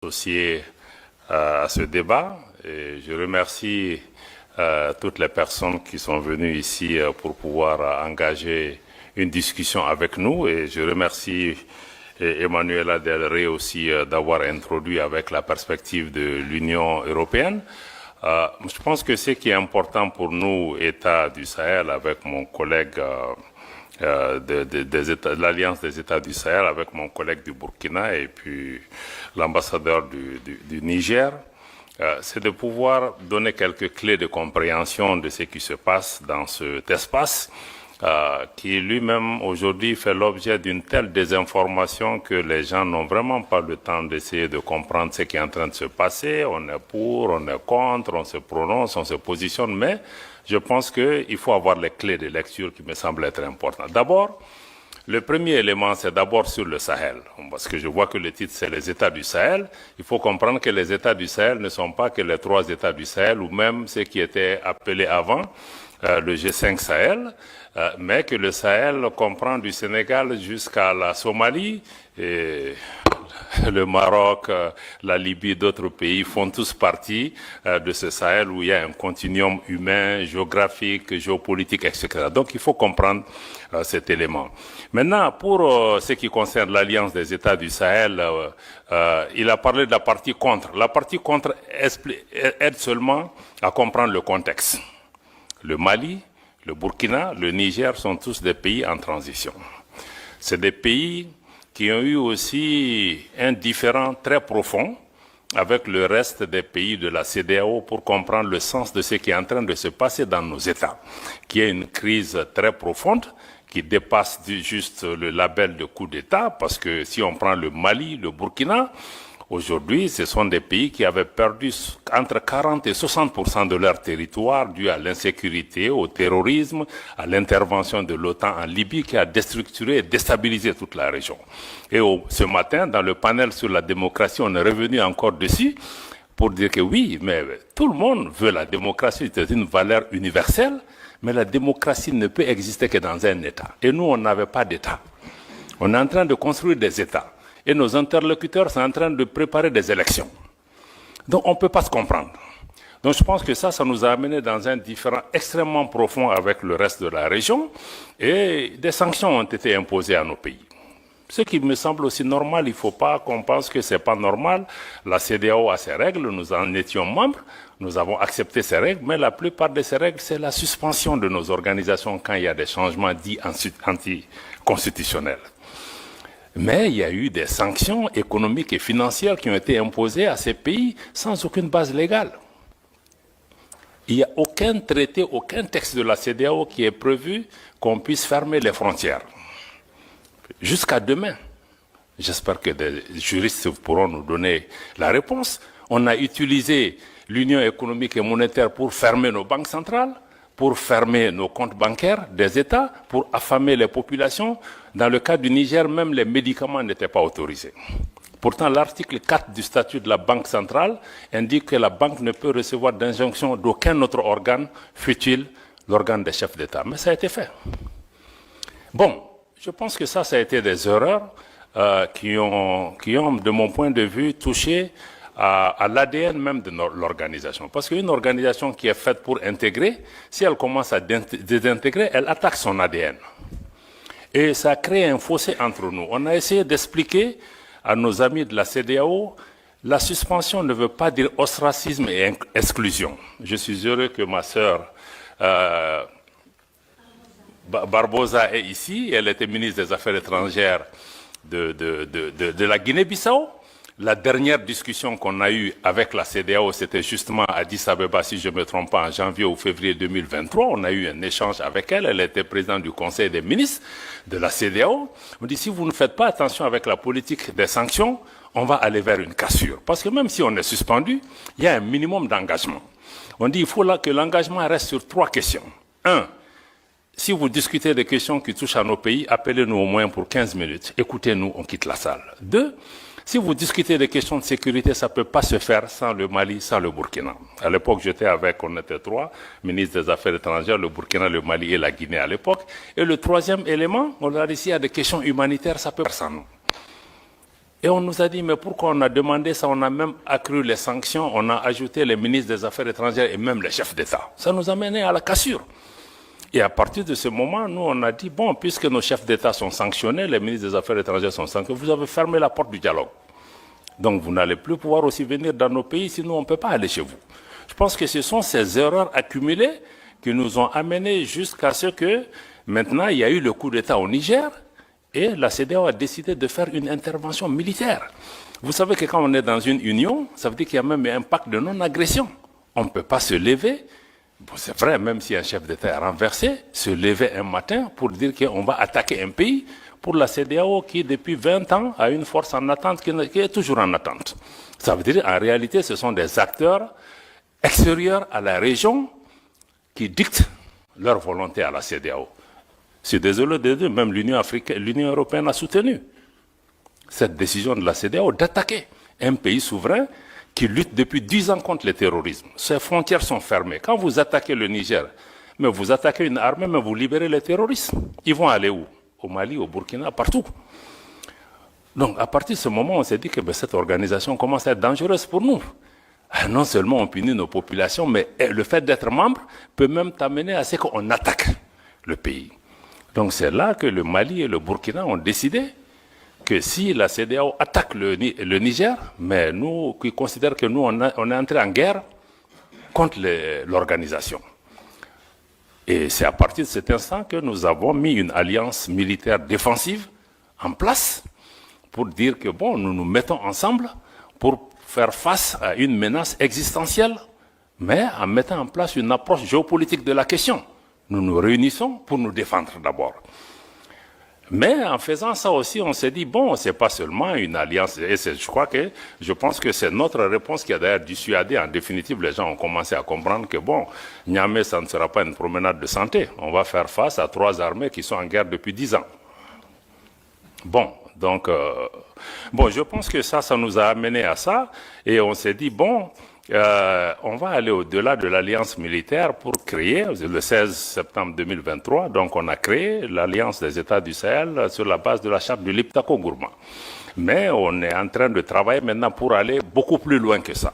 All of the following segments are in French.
associé à ce débat. Et je remercie toutes les personnes qui sont venues ici pour pouvoir engager une discussion avec nous. Et je remercie Emmanuela Del Rey aussi d'avoir introduit avec la perspective de l'Union européenne. Je pense que ce qui est important pour nous, États du Sahel, avec mon collègue de l'Alliance des États du Sahel, avec mon collègue du Burkina et puis l'ambassadeur du Niger, c'est de pouvoir donner quelques clés de compréhension de ce qui se passe dans cet espace qui lui-même aujourd'hui fait l'objet d'une telle désinformation que les gens n'ont vraiment pas le temps d'essayer de comprendre ce qui est en train de se passer. On est pour, on est contre, on se prononce, on se positionne, mais je pense qu'il faut avoir les clés de lecture qui me semblent être importantes. D'abord, le premier élément, c'est d'abord sur le Sahel, parce que je vois que le titre, c'est les États du Sahel. Il faut comprendre que les États du Sahel ne sont pas que les 3 États du Sahel, ou même ceux qui étaient appelés avant le G5 Sahel, mais que le Sahel comprend du Sénégal jusqu'à la Somalie, et le Maroc, la Libye, d'autres pays font tous partie de ce Sahel où il y a un continuum humain, géographique, géopolitique, etc. Donc il faut comprendre cet élément. Maintenant, pour ce qui concerne l'Alliance des États du Sahel, il a parlé de la partie contre. La partie contre aide seulement à comprendre le contexte. Le Mali, le Burkina, le Niger sont tous des pays en transition. C'est des pays qui ont eu aussi un différend très profond avec le reste des pays de la CEDEAO pour comprendre le sens de ce qui est en train de se passer dans nos États, qui est une crise très profonde, qui dépasse juste le label de coup d'État, parce que si on prend le Mali, le Burkina, aujourd'hui, ce sont des pays qui avaient perdu entre 40 et 60% de leur territoire dû à l'insécurité, au terrorisme, à l'intervention de l'OTAN en Libye qui a déstructuré et déstabilisé toute la région. Et ce matin, dans le panel sur la démocratie, on est revenu encore dessus pour dire que oui, mais tout le monde veut la démocratie, c'est une valeur universelle, mais la démocratie ne peut exister que dans un État. Et nous, on n'avait pas d'État. On est en train de construire des États. Et nos interlocuteurs sont en train de préparer des élections. Donc on ne peut pas se comprendre. Donc je pense que ça nous a amené dans un différend extrêmement profond avec le reste de la région. Et des sanctions ont été imposées à nos pays. Ce qui me semble aussi normal, il ne faut pas qu'on pense que ce n'est pas normal. La CEDEAO a ses règles, nous en étions membres, nous avons accepté ces règles, mais la plupart de ces règles, c'est la suspension de nos organisations quand il y a des changements dits anticonstitutionnels. Mais il y a eu des sanctions économiques et financières qui ont été imposées à ces pays sans aucune base légale. Il n'y a aucun traité, aucun texte de la CEDEAO qui est prévu qu'on puisse fermer les frontières. Jusqu'à demain. J'espère que des juristes pourront nous donner la réponse. On a utilisé l'Union économique et monétaire pour fermer nos banques centrales, pour fermer nos comptes bancaires des États, pour affamer les populations. Dans le cas du Niger, même les médicaments n'étaient pas autorisés. Pourtant, l'article 4 du statut de la Banque centrale indique que la banque ne peut recevoir d'injonction d'aucun autre organe, fût-il l'organe des chefs d'État. Mais ça a été fait. Bon, je pense que ça a été des erreurs qui ont, de mon point de vue, touché à l'ADN même de l'organisation. Parce qu'une organisation qui est faite pour intégrer, si elle commence à désintégrer, elle attaque son ADN. Et ça crée un fossé entre nous. On a essayé d'expliquer à nos amis de la CEDEAO, la suspension ne veut pas dire ostracisme et exclusion. Je suis heureux que ma sœur Barbosa est ici. Elle était ministre des Affaires étrangères de la Guinée-Bissau. La dernière discussion qu'on a eue avec la CEDEAO, c'était justement à Addis Abeba, si je ne me trompe pas, en janvier ou février 2023. On a eu un échange avec elle. Elle était présidente du Conseil des ministres de la CEDEAO. On dit, si vous ne faites pas attention avec la politique des sanctions, on va aller vers une cassure. Parce que même si on est suspendu, il y a un minimum d'engagement. On dit, il faut là que l'engagement reste sur 3 questions. 1. Si vous discutez des questions qui touchent à nos pays, appelez-nous au moins pour 15 minutes. Écoutez-nous, on quitte la salle. 2. Si vous discutez des questions de sécurité, ça ne peut pas se faire sans le Mali, sans le Burkina. À l'époque, on était 3, ministre des Affaires étrangères, le Burkina, le Mali et la Guinée à l'époque. Et le 3e élément, on a dit, s'il y a des questions humanitaires, ça peut pas sans nous. Et on nous a dit, mais pourquoi on a demandé ça? On a même accru les sanctions, on a ajouté les ministres des Affaires étrangères et même les chefs d'État. Ça nous a mené à la cassure. Et à partir de ce moment, nous, on a dit, bon, puisque nos chefs d'État sont sanctionnés, les ministres des Affaires étrangères sont sanctionnés, vous avez fermé la porte du dialogue. Donc vous n'allez plus pouvoir aussi venir dans nos pays, sinon on ne peut pas aller chez vous. Je pense que ce sont ces erreurs accumulées qui nous ont amenés jusqu'à ce que, maintenant, il y a eu le coup d'État au Niger, et la CEDEAO a décidé de faire une intervention militaire. Vous savez que quand on est dans une union, ça veut dire qu'il y a même un pacte de non-agression. On ne peut pas se lever, bon, c'est vrai, même si un chef d'État est renversé, se lever un matin pour dire qu'on va attaquer un pays, pour la CEDEAO qui, depuis 20 ans, a une force en attente qui est toujours en attente. Ça veut dire, en réalité, ce sont des acteurs extérieurs à la région qui dictent leur volonté à la CEDEAO. Je suis désolé de dire, même l'Union européenne a soutenu cette décision de la CEDEAO d'attaquer un pays souverain qui lutte depuis 10 ans contre le terrorisme. Ses frontières sont fermées. Quand vous attaquez le Niger, mais vous attaquez une armée, mais vous libérez les terroristes. Ils vont aller où? Au Mali, au Burkina, partout. Donc, à partir de ce moment, on s'est dit que cette organisation commence à être dangereuse pour nous. Non seulement on punit nos populations, mais le fait d'être membre peut même t'amener à ce qu'on attaque le pays. Donc c'est là que le Mali et le Burkina ont décidé que si la CEDEAO attaque le Niger, mais nous qui considérons que nous on est entré en guerre contre l'organisation. Et c'est à partir de cet instant que nous avons mis une alliance militaire défensive en place pour dire que bon, nous nous mettons ensemble pour faire face à une menace existentielle, mais en mettant en place une approche géopolitique de la question. Nous nous réunissons pour nous défendre d'abord. Mais en faisant ça aussi, on s'est dit, bon, c'est pas seulement une alliance, et je pense que c'est notre réponse qui a d'ailleurs dissuadé. En définitive, les gens ont commencé à comprendre que bon, Niamey, ça ne sera pas une promenade de santé. On va faire face à 3 armées qui sont en guerre depuis 10 ans. Bon, donc, je pense que ça nous a amené à ça, et on s'est dit, bon, on va aller au-delà de l'alliance militaire pour créer, le 16 septembre 2023, donc on a créé l'alliance des États du Sahel sur la base de la charte du Liptako-Gourma. Mais on est en train de travailler maintenant pour aller beaucoup plus loin que ça.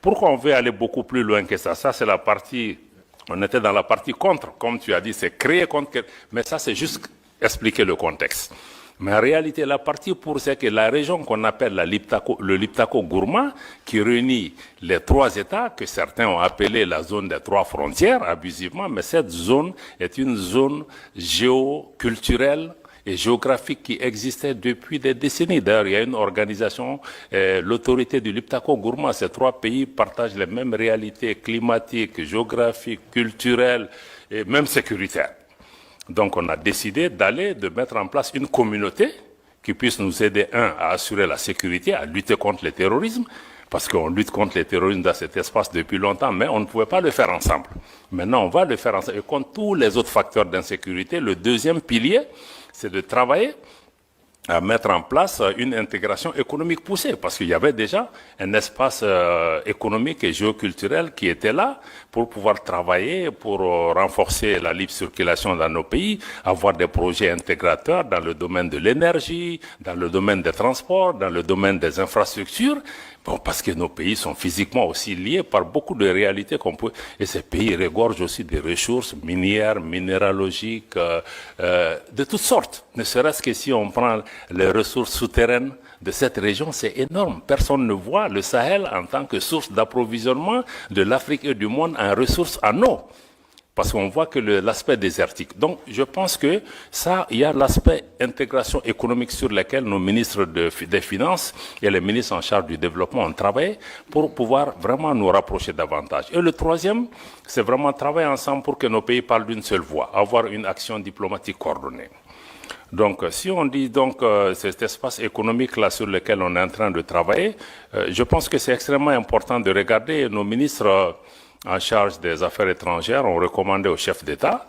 Pourquoi on veut aller beaucoup plus loin que ça? Ça, c'est la partie, on était dans la partie contre, comme tu as dit, c'est créer contre, mais ça, c'est juste expliquer le contexte. Mais en réalité, la partie pour c'est que la région qu'on appelle le Liptako-Gourma, qui réunit les 3 États, que certains ont appelé la zone des 3 frontières, abusivement, mais cette zone est une zone géoculturelle et géographique qui existait depuis des décennies. D'ailleurs, il y a une organisation, l'autorité du Liptako-Gourma. Ces 3 pays partagent les mêmes réalités climatiques, géographiques, culturelles et même sécuritaires. Donc on a décidé de mettre en place une communauté qui puisse nous aider, à assurer la sécurité, à lutter contre le terrorisme, parce qu'on lutte contre le terrorisme dans cet espace depuis longtemps, mais on ne pouvait pas le faire ensemble. Maintenant, on va le faire ensemble. Et contre tous les autres facteurs d'insécurité, le deuxième pilier, c'est de travailler à mettre en place une intégration économique poussée, parce qu'il y avait déjà un espace économique et géoculturel qui était là pour pouvoir travailler, pour renforcer la libre circulation dans nos pays, avoir des projets intégrateurs dans le domaine de l'énergie, dans le domaine des transports, dans le domaine des infrastructures, bon, parce que nos pays sont physiquement aussi liés par beaucoup de réalités qu'on peut, et ces pays regorgent aussi des ressources minières, minéralogiques, de toutes sortes. Ne serait-ce que si on prend les ressources souterraines de cette région, c'est énorme. Personne ne voit le Sahel en tant que source d'approvisionnement de l'Afrique et du monde en ressources en eau. Parce qu'on voit que l'aspect désertique. Donc, je pense que ça, il y a l'aspect intégration économique sur lequel nos ministres des Finances et les ministres en charge du développement ont travaillé pour pouvoir vraiment nous rapprocher davantage. Et le troisième, c'est vraiment travailler ensemble pour que nos pays parlent d'une seule voix, avoir une action diplomatique coordonnée. Donc, si on dit donc cet espace économique-là sur lequel on est en train de travailler, je pense que c'est extrêmement important de regarder nos ministres en charge des affaires étrangères ont recommandé aux chefs d'État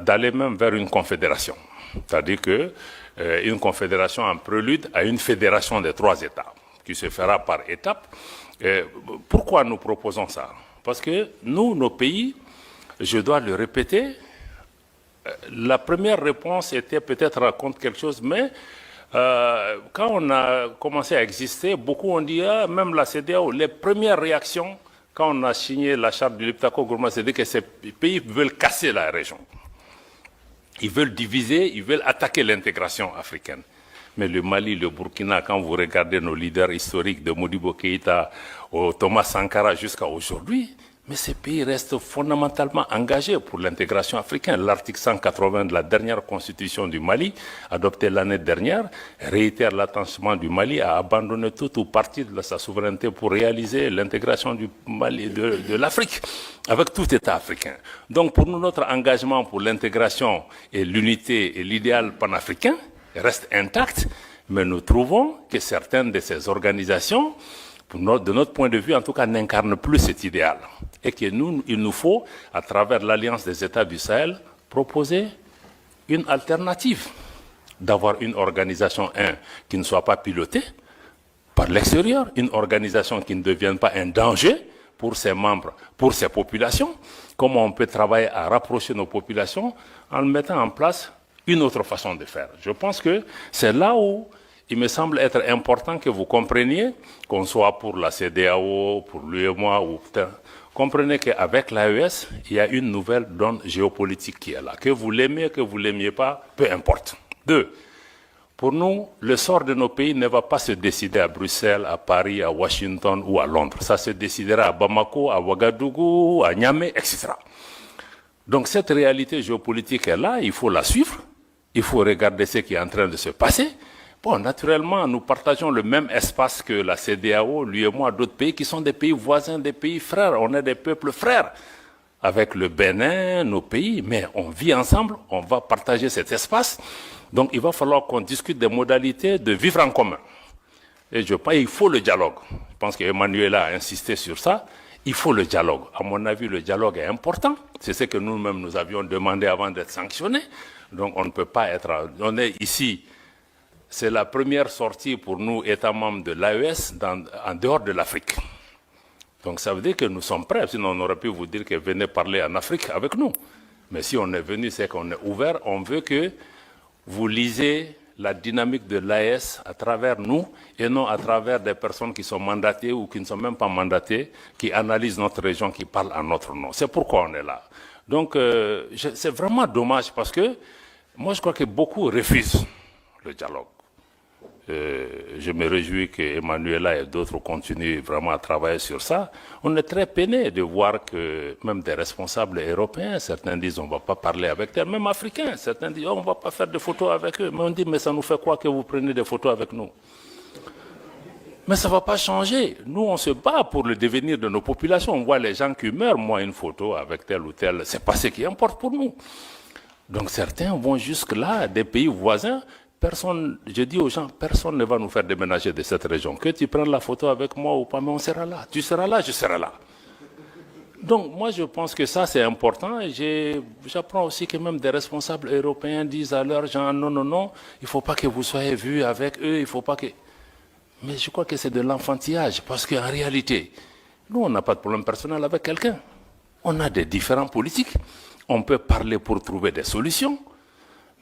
d'aller même vers une confédération. C'est-à-dire que une confédération en prélude à une fédération des 3 États, qui se fera par étapes. Pourquoi nous proposons ça? Parce que nous, nos pays, je dois le répéter, la première réponse était peut-être contre quelque chose, mais Quand on a commencé à exister, beaucoup ont dit, ah, même la CEDEAO, les premières réactions, quand on a signé la charte du Liptako-Gourma, c'est que ces pays veulent casser la région. Ils veulent diviser, ils veulent attaquer l'intégration africaine. Mais le Mali, le Burkina, quand vous regardez nos leaders historiques de Modibo Keïta au Thomas Sankara jusqu'à aujourd'hui, mais ces pays restent fondamentalement engagés pour l'intégration africaine. L'article 180 de la dernière constitution du Mali, adoptée l'année dernière, réitère l'attachement du Mali à abandonner tout ou partie de sa souveraineté pour réaliser l'intégration du Mali, de l'Afrique, avec tout État africain. Donc pour nous, notre engagement pour l'intégration et l'unité et l'idéal panafricain reste intact, mais nous trouvons que certaines de ces organisations, de notre point de vue, en tout cas, n'incarne plus cet idéal. Et qu'il nous faut, à travers l'Alliance des États du Sahel, proposer une alternative. D'avoir une organisation, qui ne soit pas pilotée par l'extérieur, une organisation qui ne devienne pas un danger pour ses membres, pour ses populations. Comment on peut travailler à rapprocher nos populations en mettant en place une autre façon de faire. Je pense que c'est là où il me semble être important que vous compreniez, qu'on soit pour la CEDEAO, pour l'UEMOA, ou comprenez qu'avec l'AES, il y a une nouvelle donne géopolitique qui est là. Que vous l'aimiez, que vous ne l'aimiez pas, peu importe. 2. Pour nous, le sort de nos pays ne va pas se décider à Bruxelles, à Paris, à Washington ou à Londres. Ça se décidera à Bamako, à Ouagadougou, à Niamey, etc. Donc cette réalité géopolitique est là, il faut la suivre, il faut regarder ce qui est en train de se passer. Bon, naturellement, nous partageons le même espace que la CEDEAO, l'UEMOA, d'autres pays qui sont des pays voisins, des pays frères. On est des peuples frères avec le Bénin, nos pays, mais on vit ensemble, on va partager cet espace. Donc il va falloir qu'on discute des modalités de vivre en commun. Et je pense qu'il faut le dialogue. Je pense qu'Emmanuel a insisté sur ça. Il faut le dialogue. À mon avis, le dialogue est important. C'est ce que nous-mêmes nous avions demandé avant d'être sanctionnés. Donc on ne peut pas être... On est ici... C'est la première sortie pour nous, États membres de l'AES, en dehors de l'Afrique. Donc ça veut dire que nous sommes prêts, sinon on aurait pu vous dire que venez parler en Afrique avec nous. Mais si on est venu, c'est qu'on est ouvert, on veut que vous lisez la dynamique de l'AES à travers nous et non à travers des personnes qui sont mandatées ou qui ne sont même pas mandatées, qui analysent notre région, qui parlent en notre nom. C'est pourquoi on est là. Donc c'est vraiment dommage parce que moi je crois que beaucoup refusent le dialogue. Je me réjouis qu'Emmanuela et d'autres continuent vraiment à travailler sur ça. On est très peiné de voir que même des responsables européens, certains disent on ne va pas parler avec eux, même africains, certains disent oh, on ne va pas faire de photos avec eux. Mais on dit mais ça nous fait quoi que vous preniez des photos avec nous? Mais ça ne va pas changer. Nous, on se bat pour le devenir de nos populations. On voit les gens qui meurent, moi une photo avec tel ou tel, c'est pas ce qui importe pour nous. Donc certains vont jusque-là, des pays voisins. Personne, je dis aux gens, personne ne va nous faire déménager de cette région. Que tu prennes la photo avec moi ou pas, mais on sera là. Tu seras là, je serai là. Donc moi je pense que ça c'est important. J'apprends aussi que même des responsables européens disent à leurs gens, non, non, non, il ne faut pas que vous soyez vus avec eux, il ne faut pas que... Mais je crois que c'est de l'enfantillage, parce qu'en réalité, nous on n'a pas de problème personnel avec quelqu'un. On a des différends politiques, on peut parler pour trouver des solutions.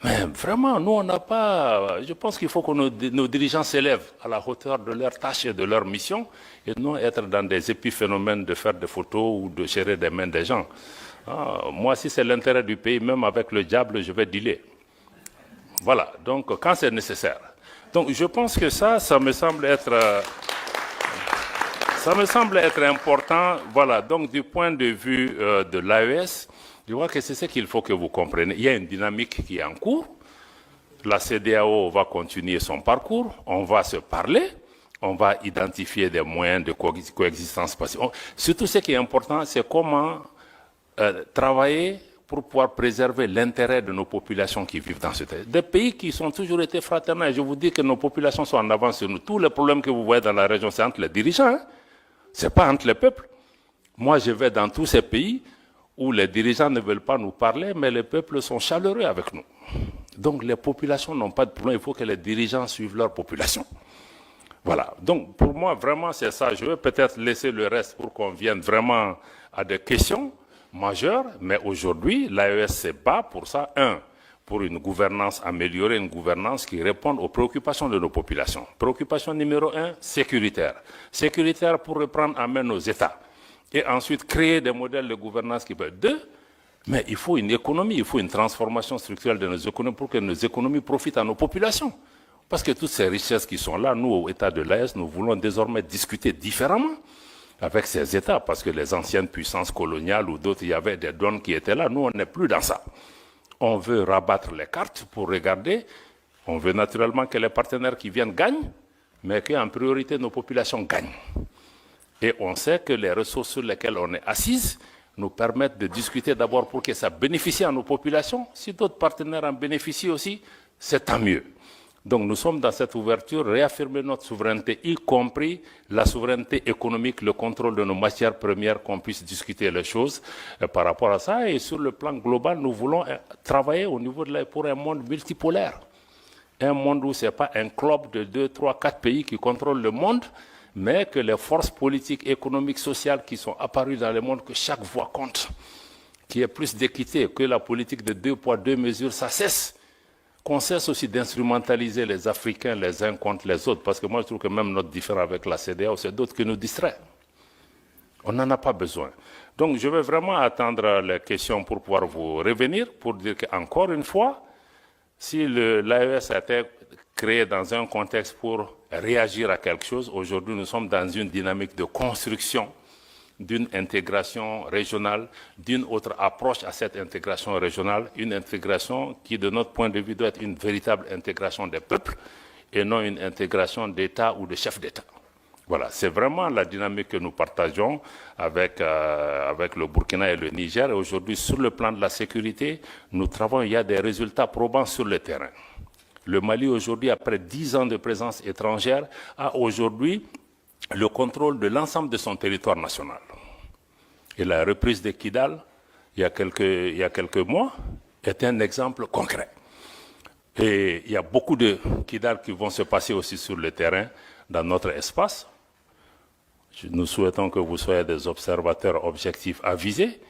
Mais vraiment, nous, on n'a pas... Je pense qu'il faut que nos dirigeants s'élèvent à la hauteur de leurs tâches et de leur mission et non être dans des épiphénomènes de faire des photos ou de gérer des mains des gens. Moi, si c'est l'intérêt du pays, même avec le diable, je vais dealer. Voilà, donc quand c'est nécessaire. Donc je pense que ça me semble être... ça me semble être important. Voilà, donc du point de vue de l'AES, je vois que c'est ce qu'il faut que vous compreniez. Il y a une dynamique qui est en cours. La CEDEAO va continuer son parcours. On va se parler. On va identifier des moyens de coexistence pacifique. Surtout, ce qui est important, c'est comment travailler pour pouvoir préserver l'intérêt de nos populations qui vivent dans ce pays. Des pays qui ont toujours été fraternels. Je vous dis que nos populations sont en avance sur nous. Tous les problèmes que vous voyez dans la région, c'est entre les dirigeants. Hein? Ce n'est pas entre les peuples. Moi, je vais dans tous ces pays où les dirigeants ne veulent pas nous parler, mais les peuples sont chaleureux avec nous. Donc les populations n'ont pas de problème, il faut que les dirigeants suivent leur population. Voilà, donc pour moi vraiment c'est ça, je vais peut-être laisser le reste pour qu'on vienne vraiment à des questions majeures, mais aujourd'hui l'AES se bat pour ça, pour une gouvernance améliorée, une gouvernance qui réponde aux préoccupations de nos populations. Préoccupation numéro 1, sécuritaire. Sécuritaire pour reprendre en main nos États. Et ensuite, créer des modèles de gouvernance qui peuvent... Deux, mais il faut une économie, il faut une transformation structurelle de nos économies pour que nos économies profitent à nos populations. Parce que toutes ces richesses qui sont là, nous, au État de l'AES, nous voulons désormais discuter différemment avec ces États, parce que les anciennes puissances coloniales ou d'autres, il y avait des donnes qui étaient là. Nous, on n'est plus dans ça. On veut rabattre les cartes pour regarder. On veut naturellement que les partenaires qui viennent gagnent, mais qu'en priorité, nos populations gagnent. Et on sait que les ressources sur lesquelles on est assise nous permettent de discuter d'abord pour que ça bénéficie à nos populations. Si d'autres partenaires en bénéficient aussi, c'est tant mieux. Donc nous sommes dans cette ouverture, réaffirmer notre souveraineté, y compris la souveraineté économique, le contrôle de nos matières premières, qu'on puisse discuter les choses par rapport à ça. Et sur le plan global, nous voulons travailler au niveau pour un monde multipolaire. Un monde où ce n'est pas un club de 2, 3, 4 pays qui contrôlent le monde, mais que les forces politiques, économiques, sociales qui sont apparues dans le monde, que chaque voix compte, qu'il y ait plus d'équité, que la politique de 2 poids, 2 mesures, ça cesse. Qu'on cesse aussi d'instrumentaliser les Africains les uns contre les autres, parce que moi je trouve que même notre différend avec la CEDEAO, c'est d'autres qui nous distraient. On n'en a pas besoin. Donc je vais vraiment attendre les questions pour pouvoir vous revenir, pour dire qu'encore une fois, si l'AES a été créé dans un contexte pour réagir à quelque chose, aujourd'hui nous sommes dans une dynamique de construction d'une intégration régionale, d'une autre approche à cette intégration régionale, une intégration qui, de notre point de vue, doit être une véritable intégration des peuples et non une intégration d'État ou de chefs d'État. Voilà, c'est vraiment la dynamique que nous partageons avec le Burkina et le Niger. Et aujourd'hui, sur le plan de la sécurité, nous travaillons, il y a des résultats probants sur le terrain. Le Mali, aujourd'hui, après 10 ans de présence étrangère, a aujourd'hui le contrôle de l'ensemble de son territoire national. Et la reprise de Kidal, il y a quelques mois, est un exemple concret. Et il y a beaucoup de Kidal qui vont se passer aussi sur le terrain, dans notre espace. Nous souhaitons que vous soyez des observateurs objectifs avisés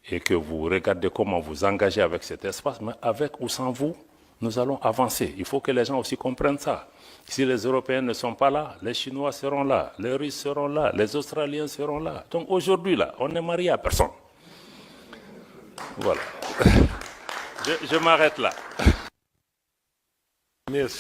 et que vous regardez comment vous engagez avec cet espace, mais avec ou sans vous, nous allons avancer. Il faut que les gens aussi comprennent ça. Si les Européens ne sont pas là, les Chinois seront là, les Russes seront là, les Australiens seront là. Donc aujourd'hui, là, on n'est marié à personne. Voilà. Je m'arrête là. Merci.